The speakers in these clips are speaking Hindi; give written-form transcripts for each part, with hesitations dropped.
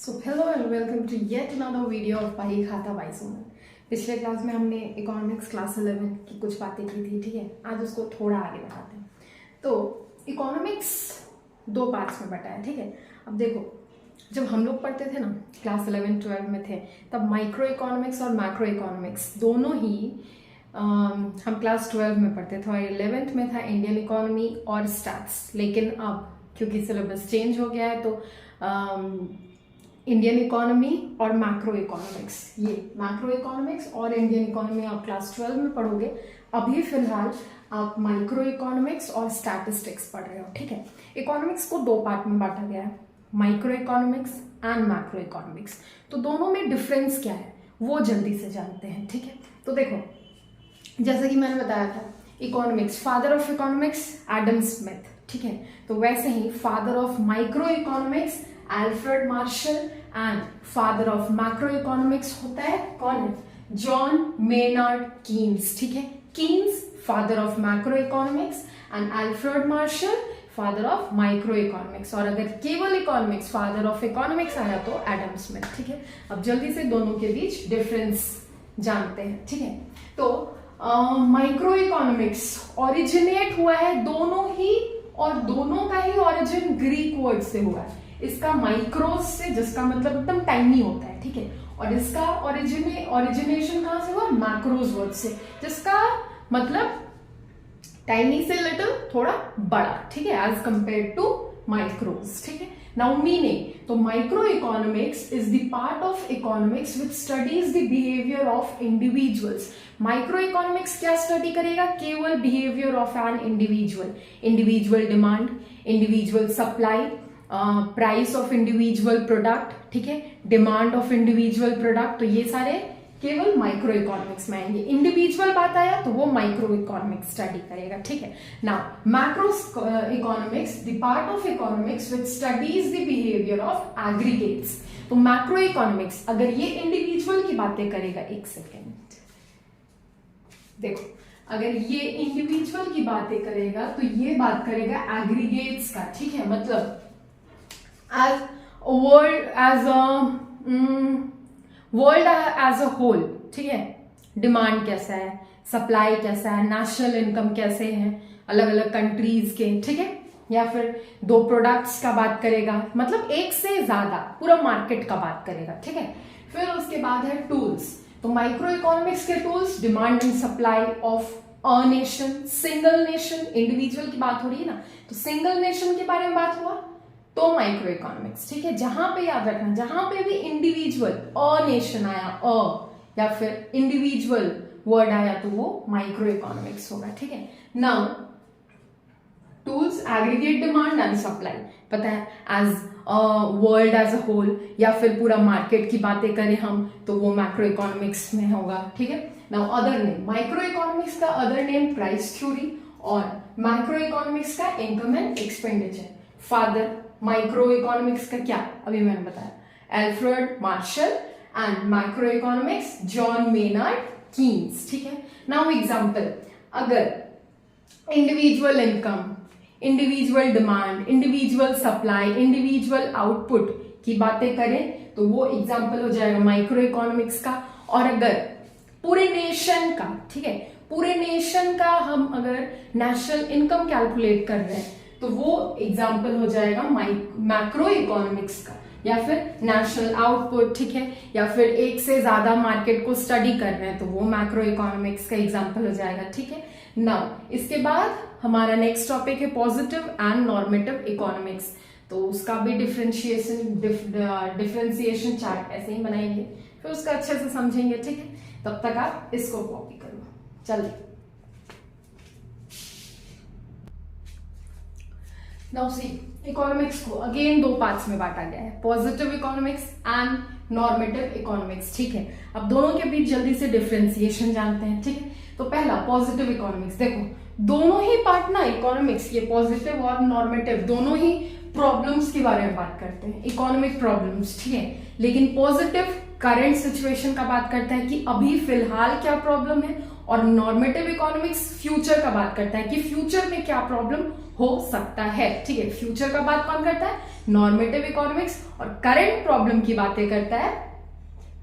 So hello and welcome to yet another video of Bahi Khata by सुमन। पिछले क्लास में हमने इकोनॉमिक्स क्लास 11 की कुछ बातें की थी, ठीक है। आज उसको थोड़ा आगे बढ़ाते हैं। तो इकोनॉमिक्स दो पार्ट्स में बटा है, ठीक है। अब देखो, जब हम लोग पढ़ते थे ना क्लास 11-12 में थे, तब माइक्रो इकोनॉमिक्स और मैक्रो इकोनॉमिक्स दोनों ही हम क्लास 12 में पढ़ते थे और 11th में था इंडियन इकोनॉमी और स्टैट्स। लेकिन अब क्योंकि सिलेबस चेंज हो गया है तो इंडियन इकोनॉमी और मैक्रो इकोनॉमिक्स, ये मैक्रो इकोनॉमिक्स और इंडियन इकोनॉमी आप क्लास 12 में पढ़ोगे। अभी फिलहाल आप माइक्रो इकोनॉमिक्स और स्टैटिस्टिक्स पढ़ रहे हो, ठीक है। इकोनॉमिक्स को दो पार्ट में बांटा गया है, micro economics and macro economics. तो दोनों में डिफरेंस क्या है वो जल्दी से जानते हैं, ठीक है। तो देखो, जैसे कि मैंने बताया था, economics, father of economics Adam Smith, ठीक है। तो वैसे ही father of micro economics Alfred Marshall and father of macro economics होता है कौन है? जॉन मेनार्ड कीन्स, ठीक है। Keynes father of macro economics and Alfred Marshall father of micro economics. और अगर केवल इकोनॉमिक्स फादर ऑफ इकोनॉमिक्स आया तो एडम स्मिथ, ठीक है। अब जल्दी से दोनों के बीच डिफरेंस जानते हैं, ठीक है। तो माइक्रो इकोनॉमिक्स ओरिजिनेट हुआ है दोनों ही, और दोनों का ही ओरिजिन ग्रीक वर्ड से हुआ है। इसका माइक्रोस से, जिसका मतलब एकदम टाइनी होता है, ठीक है। और इसका ओरिजिनेशन कहां से हुआ? मैक्रोस वर्ड से, जिसका मतलब टाइनी से लिटिल, थोड़ा बड़ा, ठीक है, एज कंपेयर टू माइक्रोस, ठीक है। नाउ मीनिंग, तो micro economics is the part of economics which studies the behaviour of individuals. Micro economics क्या स्टडी करेगा? केवल behaviour of an individual demand, individual supply, price of individual product, ठीक है, डिमांड ऑफ इंडिविजुअल प्रोडक्ट। तो ये सारे केवल माइक्रो इकोनॉमिक्स में आएंगे। इंडिविजुअल बात आया तो वो माइक्रो इकोनॉमिक्स स्टडी करेगा, ठीक है। Now macro economics, the part of economics which studies the behaviour of aggregates. तो मैक्रो इकोनॉमिक्स अगर ये इंडिविजुअल की बातें करेगा, एक सेकेंड देखो, अगर ये इंडिविजुअल की बातें करेगा तो ये बात करेगा एग्रीगेट्स का, ठीक है। मतलब as a world as a whole, ठीक है। डिमांड कैसा है, सप्लाई कैसा है, नेशनल इनकम कैसे है अलग अलग कंट्रीज के, ठीक है। या फिर दो प्रोडक्ट्स का बात करेगा, मतलब एक से ज्यादा पूरा मार्केट का बात करेगा, ठीक है। फिर उसके बाद है टूल्स। तो माइक्रो इकोनॉमिक्स के tools, demand and supply of a nation, single nation, individual की बात हो रही है ना, तो सिंगल नेशन के बारे में बात हुआ तो माइक्रो इकोनॉमिक्स, ठीक है। जहां पे याद रखना, जहां पे भी इंडिविजुअल, अ नेशन आया, अ या फिर इंडिविजुअल वर्ड आया तो वो माइक्रो इकोनॉमिक्स होगा, ठीक है। Now tools, aggregate demand and supply, पता है, as world as a whole, या फिर पूरा मार्केट की बातें करें हम तो वो मैक्रो इकोनॉमिक्स में होगा, ठीक है। Now other name, micro economics का अदर नेम प्राइस थ्योरी, और मैक्रो इकोनॉमिक्स का income and expenditure. Father micro economics का क्या, अभी मैंने बताया, Alfred Marshall, and micro economics John Maynard Keynes, ठीक है। नाउ एग्जांपल, अगर individual income, individual demand, individual supply, individual output की बातें करें तो वो एग्जांपल हो जाएगा माइक्रो इकोनॉमिक्स का। और अगर पूरे नेशन का, ठीक है, पूरे नेशन का हम अगर नेशनल इनकम कैलकुलेट कर रहे हैं तो वो एग्जाम्पल हो जाएगा मैक्रो इकोनॉमिक्स का। या फिर नेशनल आउटपुट, ठीक है, या फिर एक से ज्यादा मार्केट को स्टडी कर रहे हैं तो वो मैक्रो इकोनॉमिक्स का एग्जाम्पल हो जाएगा, ठीक है। नाउ इसके बाद हमारा नेक्स्ट टॉपिक है पॉजिटिव एंड नॉर्मेटिव इकोनॉमिक्स। तो उसका भी डिफरेंशिएशन चार्ट ऐसे ही बनाएंगे, फिर उसका अच्छे से समझेंगे, ठीक है। तब तक आप इसको कॉपी करो, चलिए। नाउ सी, इकोनॉमिक्स को अगेन दो पार्ट्स में बांटा गया है, positive economics and normative economics, ठीक है। अब दोनों के बीच जल्दी से डिफरेंशिएशन जानते हैं, ठीक है। तो पहला पॉजिटिव इकोनॉमिक्स, देखो दोनों ही पार्ट ना इकोनॉमिक्स, ये पॉजिटिव और नॉर्मेटिव दोनों ही प्रॉब्लम्स के बारे में बात करते हैं, इकोनॉमिक प्रॉब्लम्स, ठीक है। लेकिन पॉजिटिव करंट सिचुएशन का बात करता है कि अभी फिलहाल क्या प्रॉब्लम है, और नॉर्मेटिव इकोनॉमिक्स फ्यूचर का बात करता है कि फ्यूचर में क्या प्रॉब्लम हो सकता है। ठीक है, फ्यूचर का बात कौन करता है, नॉर्मेटिव इकोनॉमिक्स, और करंट प्रॉब्लम की बातें करता है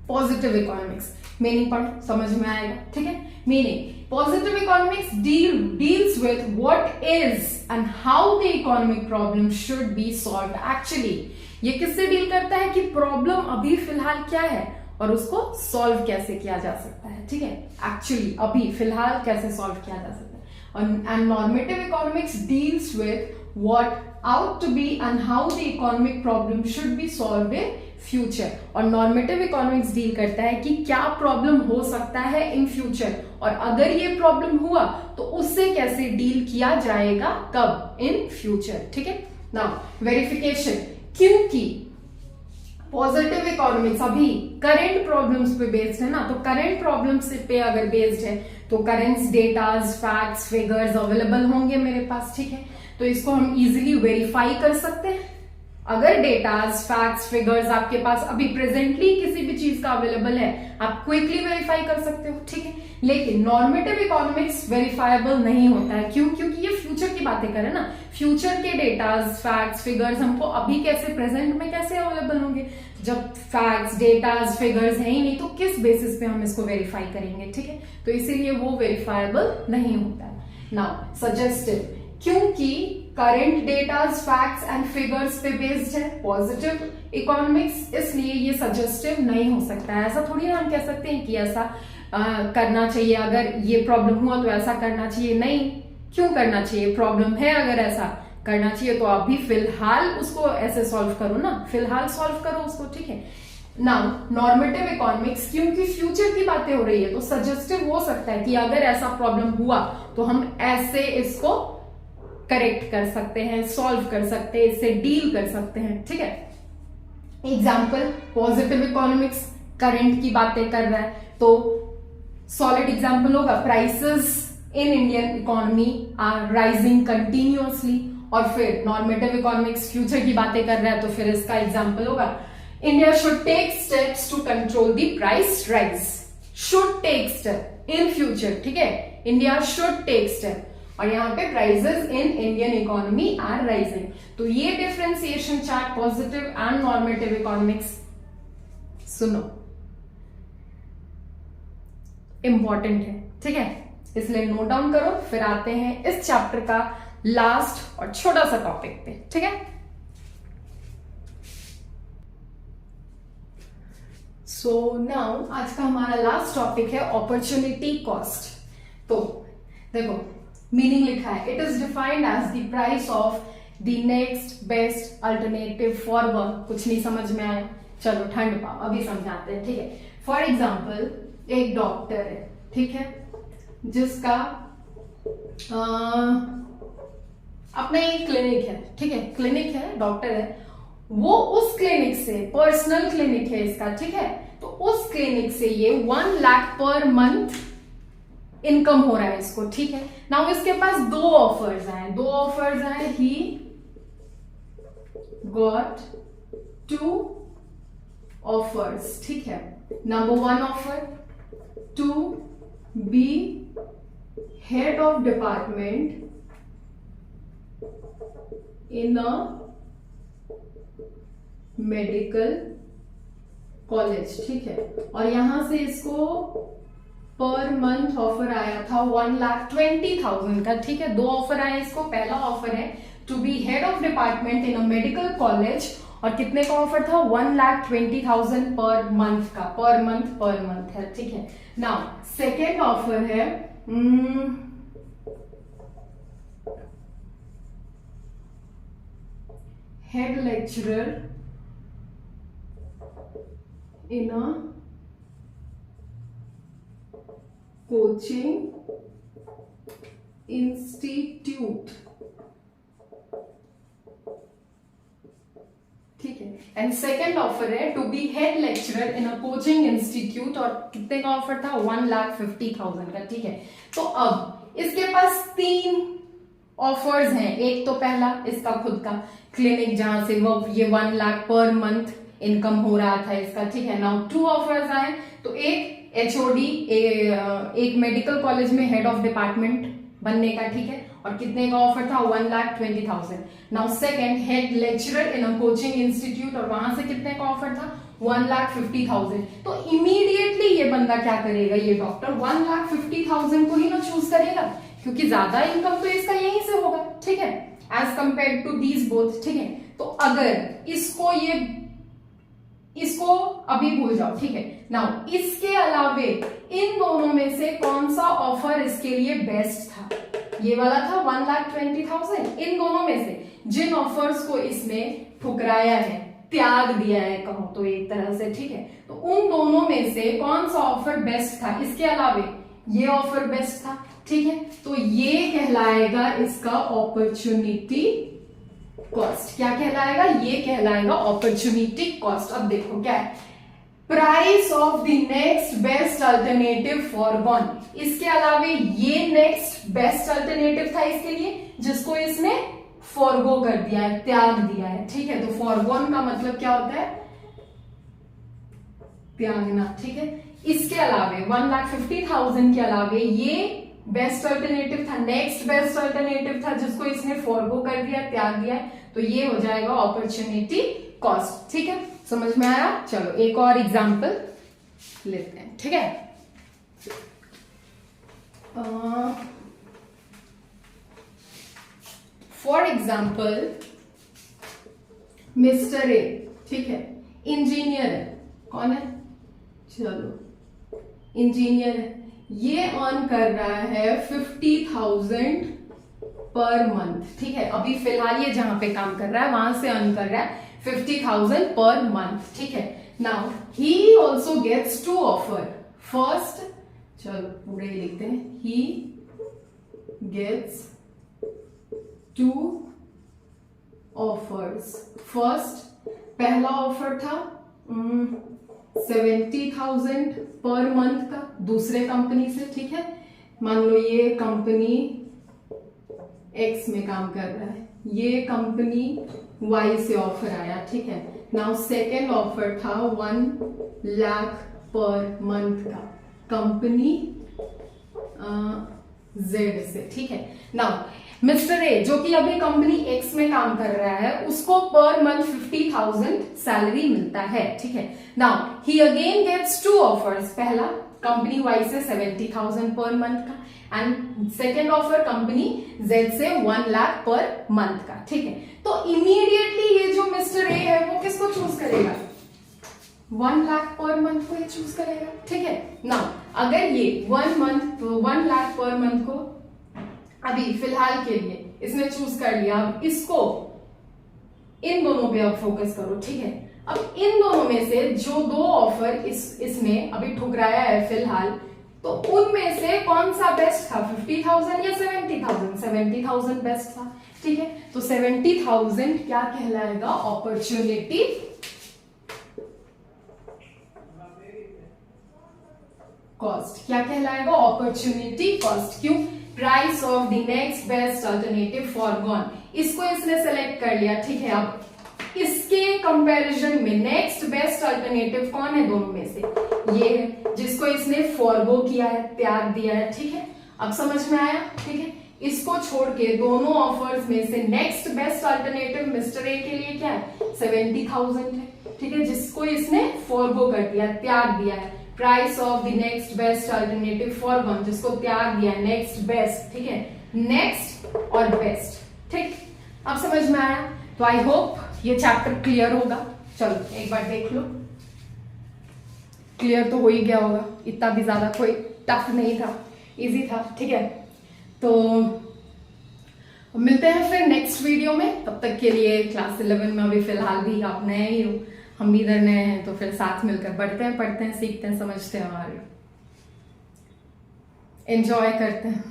पॉजिटिव इकोनॉमिक्स। मीनिंग पढ़, समझ में आएगा। ठीक है, meaning positive economics deals with what is and how the economic problem should B solved. Actually ये किससे डील करता है कि प्रॉब्लम अभी फिलहाल क्या है और उसको सॉल्व कैसे किया जा सकता है। ठीक है, एक्चुअली अभी फिलहाल कैसे सॉल्व किया जा सकता है। And normative economics deals with what ought to be and how the economic problem should be solved in future. और नॉर्मेटिव इकोनॉमिक्स डील करता है कि क्या प्रॉब्लम हो सकता है इन फ्यूचर, और अगर ये प्रॉब्लम हुआ तो उससे कैसे डील किया जाएगा, कब, इन फ्यूचर। ठीक है, नाउ वेरिफिकेशन, क्योंकि पॉजिटिव इकोनॉमिक्स अभी करंट प्रॉब्लम्स पे बेस्ड है ना, तो करंट प्रॉब्लम्स पे अगर बेस्ड है तो current datas, facts, figures available होंगे मेरे पास। ठीक है, तो इसको हम इजीली वेरीफाई कर सकते हैं। अगर डेटाज, फैक्ट्स, फिगर्स आपके पास अभी प्रेजेंटली किसी भी चीज का अवेलेबल है, आप क्विकली वेरीफाई कर सकते हो। ठीक है, लेकिन नॉर्मेटिव इकोनॉमिक्स वेरीफाइबल नहीं होता है। क्यों? क्योंकि ये फ्यूचर की बातें करें ना, फ्यूचर के डेटाज, फैक्ट्स, फिगर्स हमको अभी कैसे, प्रेजेंट में कैसे अवेलेबल होंगे, जब फैक्ट्स, डेटाज, फिगर्स है ही नहीं तो किस बेसिस पे हम इसको वेरीफाई करेंगे। ठीक है, तो इसीलिए वो वेरीफाइबल नहीं होता है। नाउ सजेस्टिव, क्योंकि current datas, facts and figures पे बेस्ड है पॉजिटिव इकोनॉमिक्स, इसलिए ये सजेस्टिव नहीं हो सकता है। ऐसा थोड़ी ना हम कह सकते हैं कि ऐसा करना चाहिए, अगर ये प्रॉब्लम हुआ तो ऐसा करना चाहिए। नहीं, क्यों करना चाहिए, प्रॉब्लम है अगर ऐसा करना चाहिए तो अभी फिलहाल उसको ऐसे सॉल्व करो ना, फिलहाल सॉल्व करो उसको। ठीक है, नाउ नॉर्मेटिव इकोनॉमिक्स, क्योंकि फ्यूचर की बातें हो रही है तो सजेस्टिव हो सकता है कि अगर ऐसा प्रॉब्लम हुआ तो हम ऐसे इसको करेक्ट कर सकते हैं, सॉल्व कर सकते हैं, इससे डील कर सकते हैं। ठीक है, एग्जाम्पल, पॉजिटिव इकोनॉमिक्स करंट की बातें कर रहा है तो सॉलिड एग्जाम्पल होगा, prices in Indian economy are rising continuously. और फिर नॉर्मेटिव इकोनॉमिक्स फ्यूचर की बातें कर रहा है तो फिर इसका एग्जाम्पल होगा, India should take steps to control the price rise. Should take step in future. ठीक है, इंडिया शुड टेक स्टेप, और यहाँ पे prices in Indian economy are rising. तो ये differentiation chart positive and normative economics सुनो, इंपॉर्टेंट है। ठीक है, इसलिए नोट डाउन करो। फिर आते हैं इस चैप्टर का लास्ट और छोटा सा टॉपिक पे। ठीक है, सो नाउ आज का हमारा लास्ट टॉपिक है अपॉर्चुनिटी कॉस्ट। तो देखो मीनिंग लिखा है, it is defined as the price of the next best alternative for work. कुछ नहीं समझ में आया, चलो ठंड पाओ, अभी समझाते हैं। ठीक है, फॉर एग्जाम्पल एक डॉक्टर है, ठीक है, जिसका अपना एक क्लिनिक है। ठीक है, क्लिनिक है, डॉक्टर है, वो उस क्लिनिक से, पर्सनल क्लिनिक है इसका। ठीक है, तो उस क्लिनिक से ये 1 लाख पर मंथ इनकम हो रहा है इसको। ठीक है, नाउ इसके पास दो ऑफर्स आए, ही गॉट 2 ऑफर्स। ठीक है, number 1 offer to be head of department in a medical college. ठीक है, और यहां से इसको पर मंथ ऑफर आया था 1,20,000 का। ठीक है, 2 ऑफर आए इसको। पहला ऑफर है to be head of department in a medical college, और कितने का ऑफर था, 1,20,000 पर मंथ का, पर मंथ है। ठीक है, नाउ सेकेंड ऑफर है head lecturer in a coaching institute। ठीक है, एंड सेकेंड ऑफर है to be head lecturer in a coaching institute, और कितने का ऑफर था, 1,50,000 का। ठीक है, तो अब इसके पास 3 ऑफर्स हैं। एक तो पहला इसका खुद का क्लिनिक, जहां से वो ये 1 लाख पर मंथ इनकम हो रहा था इसका, ठीक है। नाउ 2 ऑफर्स आए, तो एक HOD, एक मेडिकल कॉलेज में हेड ऑफ डिपार्टमेंट बनने का, ठीक है, और कितने का ऑफर था, 1,20,000। Now second, head lecturer in a coaching institute, और वहां से कितने का ऑफर था, 1,50,000। तो इमीडिएटली ये बंदा क्या करेगा, ये डॉक्टर 1,50,000 को ही ना चूज करेगा, क्योंकि ज्यादा इनकम तो इसका यहीं से होगा, ठीक है, as compare to these both, ठीक है। तो अगर इसको अभी भूल जाओ, ठीक है। नाउ इसके अलावे इन दोनों में से कौन सा ऑफर इसके लिए बेस्ट था, ये वाला था 1,20,000। इन दोनों में से जिन ऑफर्स को इसने ठुकराया है, त्याग दिया है कहो तो एक तरह से, ठीक है, तो उन दोनों में से कौन सा ऑफर बेस्ट था, इसके अलावे ये ऑफर बेस्ट था, ठीक है। तो ये कहलाएगा इसका अपॉर्चुनिटी कॉस्ट। क्या कहलाएगा, ये कहलाएगा अपॉर्चुनिटी कॉस्ट। अब देखो क्या है, price of the next best alternative foregone. इसके अलावे ये नेक्स्ट बेस्ट अल्टरनेटिव था इसके लिए, जिसको इसने फॉरगो कर दिया है, त्याग दिया है, ठीक है। तो फॉरगॉन का मतलब क्या होता है, त्यागना, ठीक है। इसके अलावे 1,50,000 के अलावे ये बेस्ट अल्टरनेटिव था, नेक्स्ट बेस्ट अल्टरनेटिव था, जिसको इसने फॉरगो कर दिया, त्याग दिया, तो ये हो जाएगा अपॉर्चुनिटी कॉस्ट, ठीक है। समझ में आया? चलो एक और एग्जांपल लेते हैं, ठीक है। फॉर एग्जाम्पल मिस्टर ए, ठीक है, इंजीनियर है, कौन है, चलो इंजीनियर है, ये अर्न कर रहा है 50,000 पर मंथ, ठीक है। अभी फिलहाल ये जहां पे काम कर रहा है वहां से अर्न कर रहा है 50,000 पर मंथ, ठीक है। Now he also gets 2 offer. First, चलो पूरे लिखते हैं, ही गेट्स 2 ऑफर्स। फर्स्ट, पहला ऑफर था 70,000 पर मंथ का दूसरे कंपनी से, ठीक है। मान लो ये कंपनी X में काम कर रहा है, ये कंपनी Y से ऑफर आया, ठीक है। नाउ सेकेंड ऑफर था 1 लाख पर मंथ का कंपनी Z से, ठीक है। नाउ मिस्टर ए जो कि अभी कंपनी X में काम कर रहा है, उसको पर मंथ 50,000 सैलरी मिलता है, ठीक है। Now he again gets 2 offers. पहला कंपनी Y से 70,000 पर मंथ का, and second offer company Z से 1 लाख पर मंथ का, ठीक है। तो इमीडिएटली ये जो मिस्टर ए है वो किसको चूज करेगा, 1 लाख पर मंथ को ये चूज करेगा, ठीक है। नाउ अगर ये 1 लाख पर मंथ को अभी फिलहाल के लिए इसने चूज कर लिया, अब इसको इन दोनों पे अब फोकस करो, ठीक है। अब इन दोनों में से जो 2 ऑफर इसने अभी ठुकराया है फिलहाल, तो उनमें से कौन सा बेस्ट था, 50,000 या 70,000? 70,000 बेस्ट था, ठीक है। तो 70,000 क्या कहलाएगा, अपॉर्चुनिटी कॉस्ट। क्या कहलाएगा, अपॉर्चुनिटी कॉस्ट। क्यों, price of the next best alternative foregone, इसको इसने सेलेक्ट कर लिया, ठीक है। अब इसके कंपैरिजन में नेक्स्ट बेस्ट अल्टरनेटिव कौन है दोनों में से, ये है जिसको इसने फॉरगो किया है, त्याग दिया है, ठीक है। अब समझ में आया, ठीक है। इसको छोड़ के दोनों ऑफर्स में से next best alternative mister A के लिए क्या है, 70,000 है, ठीक है, जिसको इसने फॉरगो कर दिया, त्याग दिया है। Price of the next best alternative foregone, जिसको त्याग दिया, नेक्स्ट बेस्ट, ठीक है, नेक्स्ट और बेस्ट, ठीक। अब समझ में आया? तो आई होप ये चैप्टर क्लियर होगा। चलो एक बार देख लो, क्लियर तो हो ही गया होगा, इतना भी ज्यादा कोई टफ नहीं था, इजी था, ठीक है। तो मिलते हैं फिर नेक्स्ट वीडियो में, तब तक के लिए क्लास 11 में अभी फिलहाल भी आप नए ही हो, हम भी इधर नए हैं, तो फिर साथ मिलकर बढ़ते हैं, पढ़ते हैं, सीखते हैं, समझते हैं और एंजॉय करते हैं।